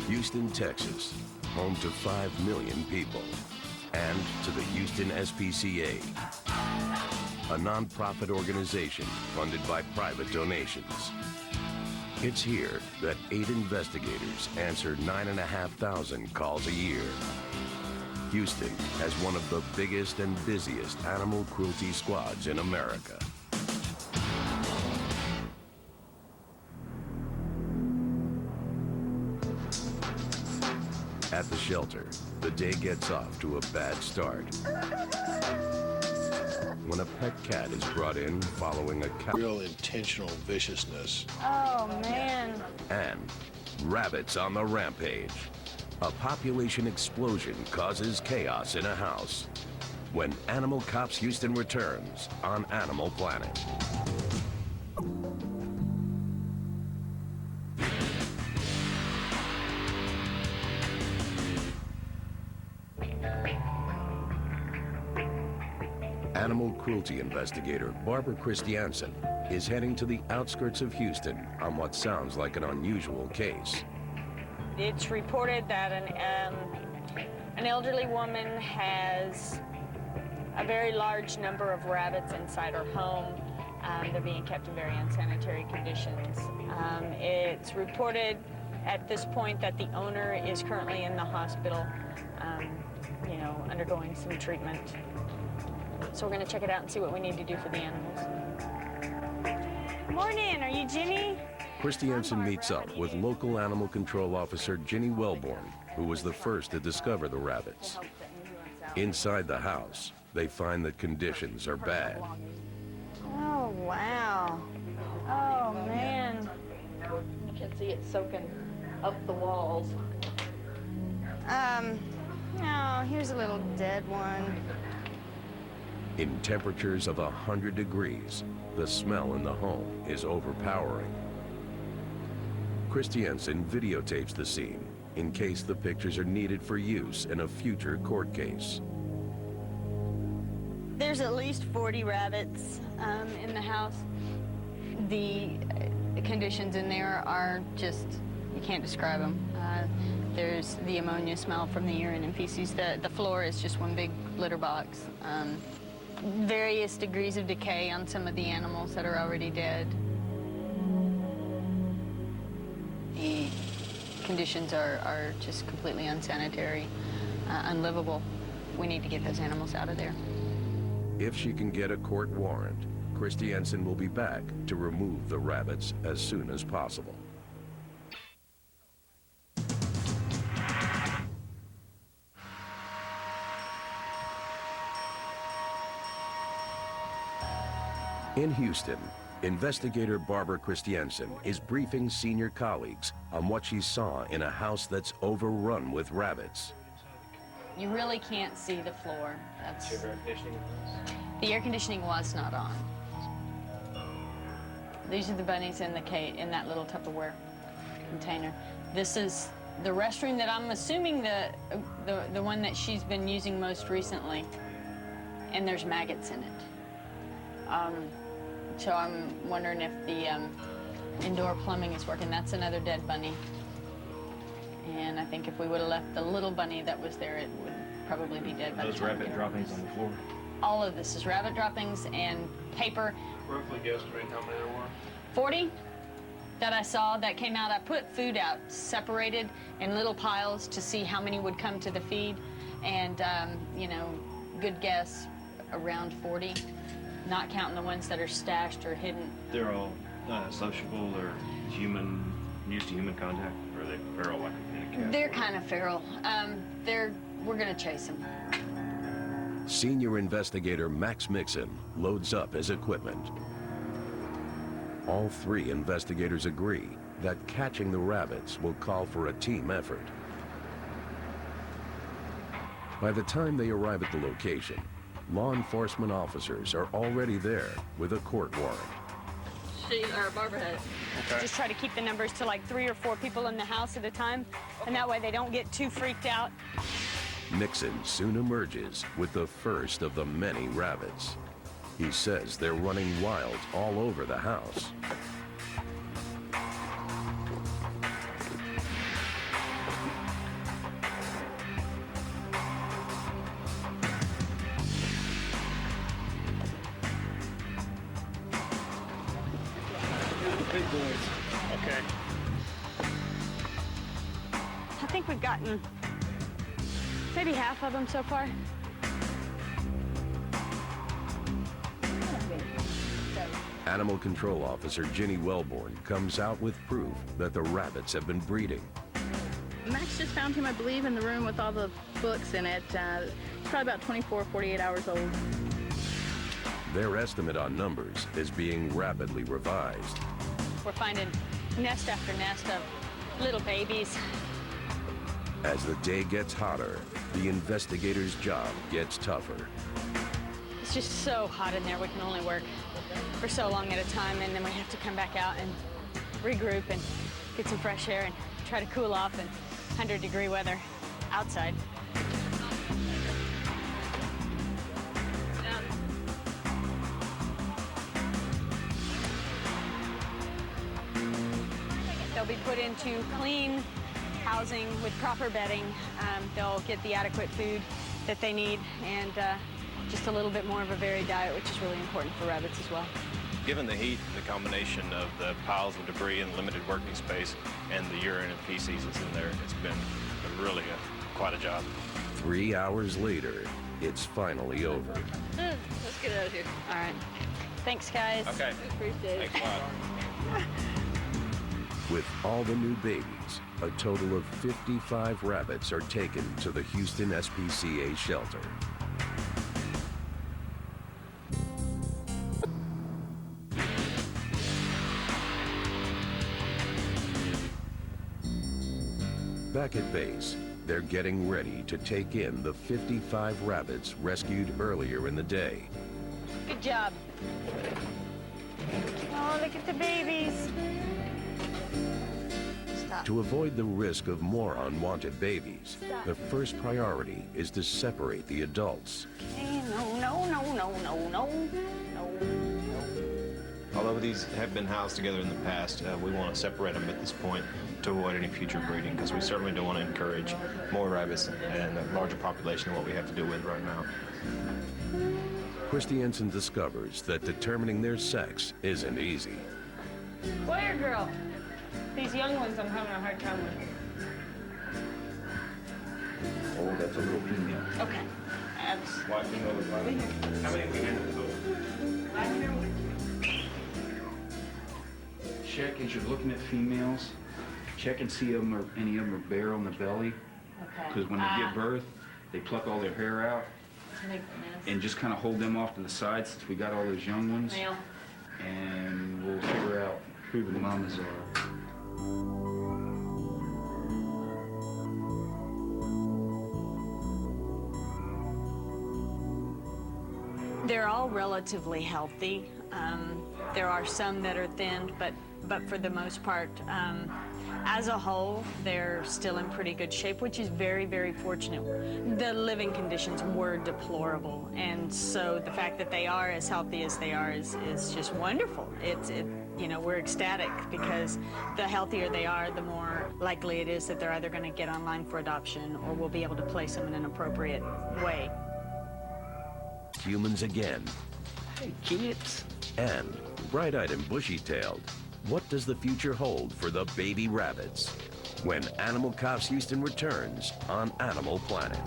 Houston, Texas, home to 5 million people, and to the Houston SPCA, a nonprofit organization funded by private donations. It's here that 8 investigators answer 9,500 calls a year. Houston has one of the biggest and busiest animal cruelty squads in America. At the shelter, the day gets off to a bad start. When a pet cat is brought in following a real intentional viciousness. Oh, man. And rabbits on the rampage. A population explosion causes chaos in a house. When Animal Cops Houston returns on Animal Planet. Animal cruelty investigator Barbara Christiansen is heading to the outskirts of Houston on what sounds like an unusual case. It's reported that an elderly woman has a very large number of rabbits inside her home. They're being kept in very unsanitary conditions. It's reported at this point that the owner is currently in the hospital, undergoing some treatment. So we're going to check it out and see what we need to do for the animals. Morning, are you Ginny? Christiansen meets up with local animal control officer Ginny Wellborn, who was the first to discover the rabbits. Inside the house, they find that conditions are bad. Oh, wow. Oh, man. You can see it soaking up the walls. Oh, here's a little dead one. In temperatures of 100 degrees, the smell in the home is overpowering. Christiansen videotapes the scene in case the pictures are needed for use in a future court case. There's at least 40 rabbits in the house. The conditions in there are just, you can't describe them. There's the ammonia smell from the urine and feces. The floor is just one big litter box. Various degrees of decay on some of the animals that are already dead. The conditions are just completely unsanitary, unlivable. We need to get those animals out of there. If she can get a court warrant, Christiansen will be back to remove the rabbits as soon as possible. In Houston, investigator Barbara Christiansen is briefing senior colleagues on what she saw in a house that's overrun with rabbits. You really can't see the floor. That's... Air conditioning? The air conditioning was not on. These are the bunnies in in that little Tupperware container. This is the restroom that I'm assuming the one that she's been using most recently, and there's maggots in it. So I'm wondering if the indoor plumbing is working. That's another dead bunny. And I think if we would have left the little bunny that was there, it would probably be dead by the time. Those rabbit droppings on the floor? All of this is rabbit droppings and paper. Roughly guesstimate how many there were? 40 that I saw that came out. I put food out, separated in little piles to see how many would come to the feed. And, good guess, around 40. Not counting the ones that are stashed or hidden. They're all sociable or used to human contact, or are they feral like a cat? They're kind of feral. We're gonna chase them. Senior investigator Max Mixon loads up his equipment. All 3 investigators agree that catching the rabbits will call for a team effort. By the time they arrive at the location, law enforcement officers are already there with a court warrant. Barbara had it. Okay. Just try to keep the numbers to like 3 or 4 people in the house at a time, and that way they don't get too freaked out. Nixon soon emerges with the first of the many rabbits. He says they're running wild all over the house. big boys. Okay. I think we've gotten maybe half of them so far. Animal Control Officer Ginny Wellborn comes out with proof that the rabbits have been breeding. Max just found him, I believe, in the room with all the books in it. It's probably about 24, 48 hours old. Their estimate on numbers is being rapidly revised. We're finding nest after nest of little babies. As the day gets hotter, the investigators' job gets tougher. It's just so hot in there, we can only work for so long at a time, and then we have to come back out and regroup and get some fresh air and try to cool off in 100-degree weather outside. They'll be put into clean housing with proper bedding. They'll get the adequate food that they need, and just a little bit more of a varied diet, which is really important for rabbits as well. Given the heat, the combination of the piles of debris and limited working space and the urine and feces that's in there, it's been really quite a job. 3 hours later, it's finally over. Let's get out of here. All right. Thanks, guys. Okay. Appreciate it. Thanks a lot. With all the new babies, a total of 55 rabbits are taken to the Houston SPCA shelter. Back at base, they're getting ready to take in the 55 rabbits rescued earlier in the day. Good job. Oh, look at the babies. Stop. To avoid the risk of more unwanted babies, the first priority is to separate the adults. Okay, no. Although these have been housed together in the past, we want to separate them at this point to avoid any future breeding, because we certainly don't want to encourage more rabbits and a larger population than what we have to deal with right now. Christiansen discovers that determining their sex isn't easy. Boy or girl? These young ones I'm having a hard time with. Oh, that's a little female. Okay. That's... Why female is why? How many we have in total? Check as you're looking at females. Check and see them, or any of them are bare on the belly. Okay. Because when they give birth, they pluck all their hair out. And just kind of hold them off to the side since we got all those young ones. Male. And we'll figure out who the mamas are. They're all relatively healthy. There are some that are thinned, but for the most part, as a whole, they're still in pretty good shape, which is very, very fortunate. The living conditions were deplorable, and so the fact that they are as healthy as they are is just wonderful. You know, we're ecstatic, because the healthier they are, the more likely it is that they're either going to get online for adoption or we'll be able to place them in an appropriate way. Humans again. Hey, kids. And bright-eyed and bushy-tailed, what does the future hold for the baby rabbits? When Animal Cops Houston returns on Animal Planet.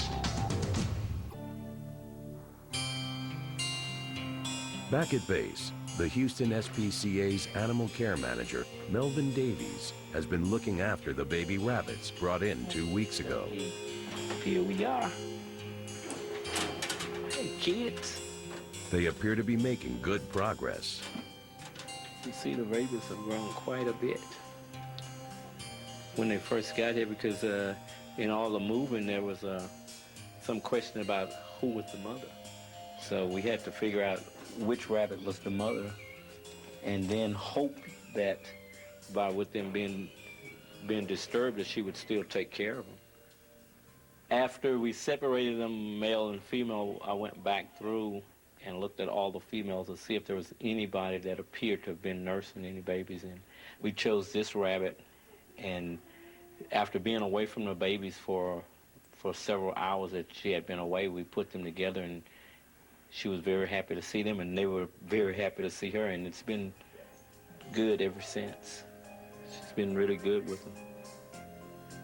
Back at base, the Houston SPCA's animal care manager, Melvin Davies, has been looking after the baby rabbits brought in 2 weeks ago. Here we are. Hey, kids. They appear to be making good progress. You see, the rabies have grown quite a bit. When they first got here, because in all the moving, there was some question about who was the mother. So we had to figure out which rabbit was the mother, and then hope that with them being disturbed, that she would still take care of them. After we separated them, male and female, I went back through and looked at all the females to see if there was anybody that appeared to have been nursing any babies in. We chose this rabbit, and after being away from the babies for several hours that she had been away, we put them together, and she was very happy to see them, and they were very happy to see her, and it's been good ever since. She's been really good with them.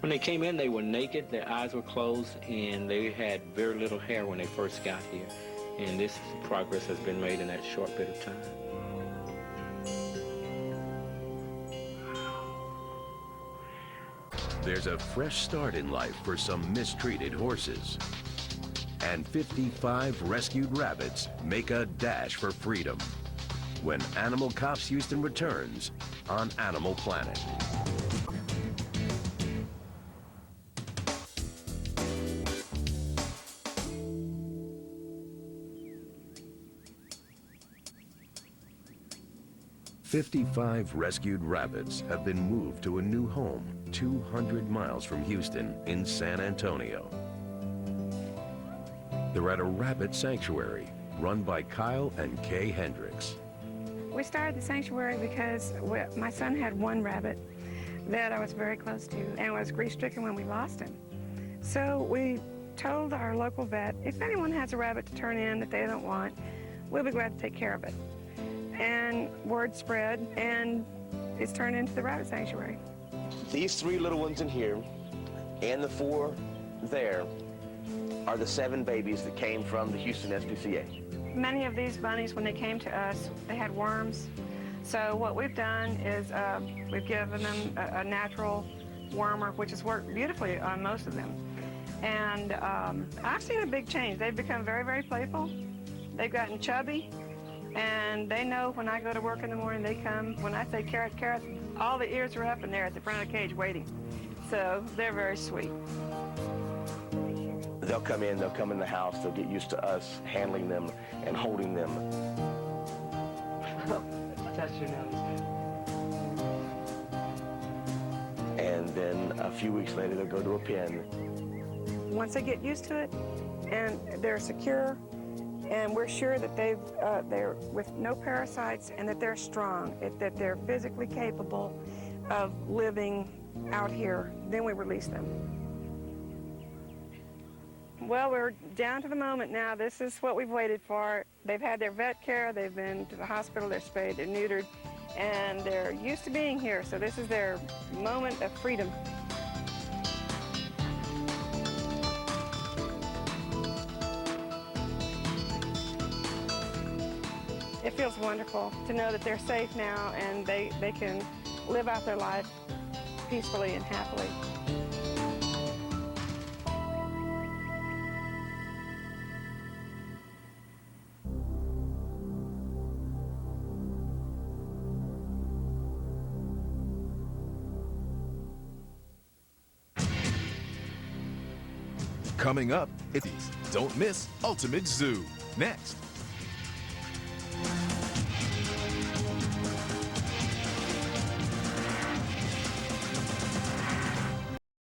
When they came in, they were naked, their eyes were closed, and they had very little hair when they first got here. And this progress has been made in that short bit of time. There's a fresh start in life for some mistreated horses. And 55 rescued rabbits make a dash for freedom when Animal Cops Houston returns on Animal Planet. "55 rescued rabbits have been moved to a new home 200 miles from Houston in San Antonio. They're at a rabbit sanctuary run by Kyle and Kay Hendricks. We started the sanctuary because my son had one rabbit that I was very close to and was grief-stricken when we lost him. So we told our local vet, if anyone has a rabbit to turn in that they don't want, we'll be glad to take care of it. And word spread, and it's turned into the rabbit sanctuary. These 3 little ones in here and the 4 there are the 7 babies that came from the Houston SPCA. Many of these bunnies, when they came to us, they had worms. So what we've done is we've given them a natural wormer, which has worked beautifully on most of them. And I've seen a big change. They've become very, very playful. They've gotten chubby. And they know when I go to work in the morning, they come. When I say carrot, carrot, all the ears are up and they're at the front of the cage waiting. So they're very sweet. They'll come in the house, they'll get used to us handling them and holding them. Touch your nose. And then a few weeks later, they'll go to a pen. Once they get used to it and they're secure, and we're sure that they're with no parasites and that they're strong, that they're physically capable of living out here, then we release them. Well, we're down to the moment now. This is what we've waited for. They've had their vet care, they've been to the hospital, they're spayed, they're neutered, and they're used to being here, so this is their moment of freedom. It feels wonderful to know that they're safe now and they can live out their life peacefully and happily. Coming up, don't miss Ultimate Zoo. Next.